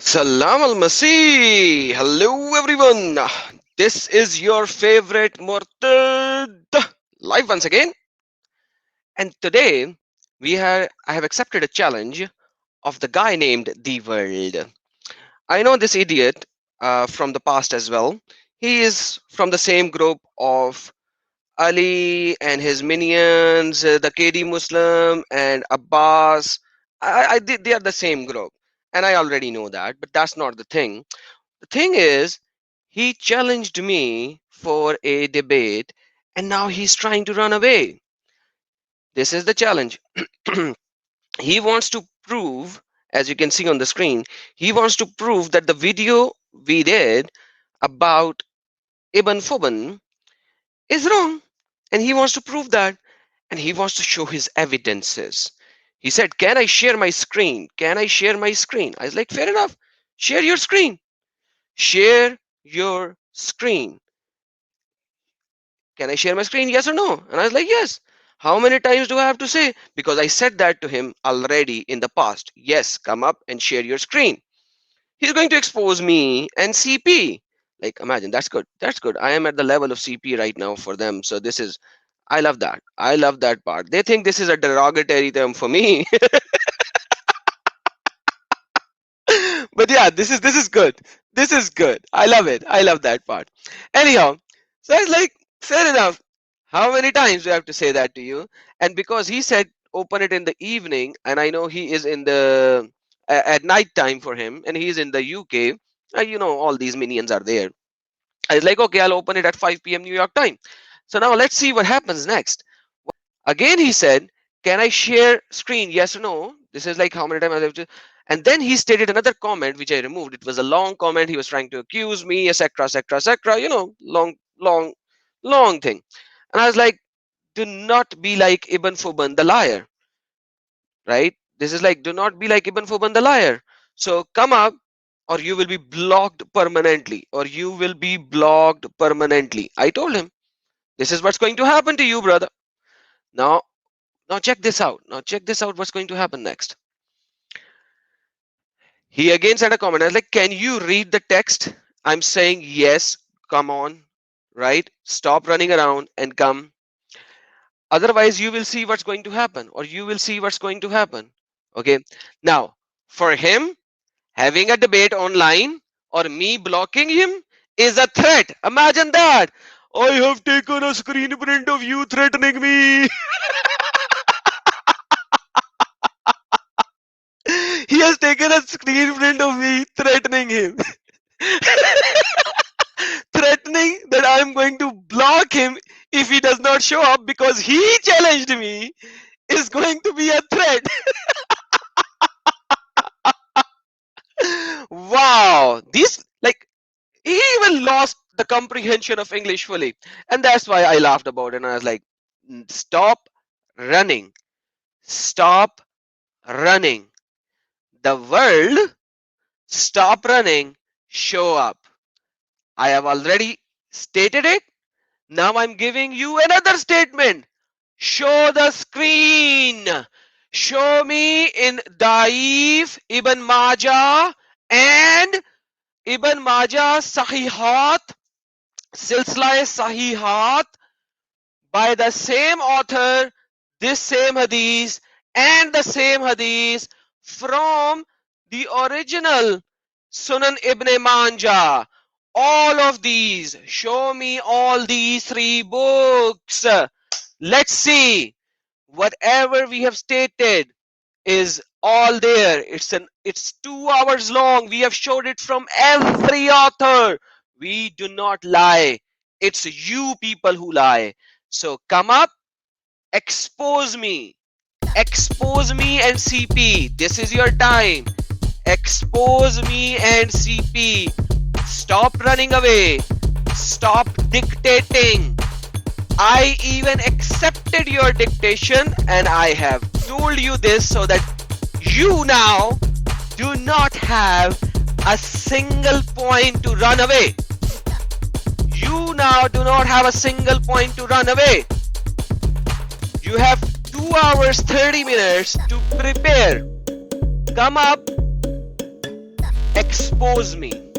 Salam al Masih. Hello everyone. This is your favorite Murtad live once again. And today I have accepted a challenge of the guy named The World. I know this idiot from the past as well. He is from the same group of Ali and his minions, the KD Muslim and Abbas. They are the same group. And I already know that, but that's not the thing. The thing is, he challenged me for a debate and now he's trying to run away. This is the challenge. He wants to prove, as you can see on the screen, he wants to prove that the video we did about Ibn Fuban is wrong. And he wants to prove that. And he wants to show his evidences. He said, can I share my screen? Can I share my screen? I was like, fair enough. Share your screen. Share your screen. Can I share my screen? Yes or no? And I was like, yes. How many times do I have to say? Because I said that to him already in the past. Yes, come up and share your screen. He's going to expose me and CP. Like, imagine, that's good. That's good. I am at the level of CP right now for them. So this is, I love that. I love that part. They think this is a derogatory term for me. But yeah, this is good. This is good. I love it. I love that part. Anyhow, so it's like, fair enough. How many times do I have to say that to you? And because he said open it in the evening, and I know he is in the at night time for him, and he's in the UK. All these minions are there. I was like, okay, I'll open it at 5 p.m. New York time. So now let's see what happens next. Again, he said, can I share screen? Yes or no? This is like how many times I have to. And then he stated another comment, which I removed. It was a long comment. He was trying to accuse me, etc., etc., etc. Long, long, long thing. And I was like, do not be like Ibn Fuban the liar, right? This is like, do not be like Ibn Fuban the liar. So come up or you will be blocked permanently, or you will be blocked permanently. I told him, this is what's going to happen to you, brother. Now, now check this out. Now check this out. What's going to happen next? He again said a comment. I was like, can you read the text? I'm saying yes. Come on, right? Stop running around and come. Otherwise, you will see what's going to happen, or you will see what's going to happen. Okay. Now, for him, having a debate online or me blocking him is a threat. Imagine that. I have taken a screen print of you threatening me. He has taken a screen print of me threatening him. Threatening that I'm going to block him if he does not show up because he challenged me is going to be a threat. Wow. This, like, he even lost the comprehension of English fully. And that's why I laughed about it. And I was like, stop running. Stop running. The world, stop running, show up. I have already stated it. Now I'm giving you another statement. Show the screen. Show me in Daif, Ibn Majah, and Ibn Majah Sahihat, Silsila Sahihat, by the same author, this same hadith, and the same hadith from the original Sunan Ibn Majah. All of these, show me all these three books. Let's see. Whatever we have stated is all there. It's 2 hours long. We have showed it from every author. We do not lie. It's you people who lie. So come up, expose me. Expose me and CP. This is your time. Expose me and CP. Stop running away. Stop dictating. I even accepted your dictation and I have told you this so that you now do not have a single point to run away. You now do not have a single point to run away. You have 2 hours 30 minutes to prepare. Come up expose me.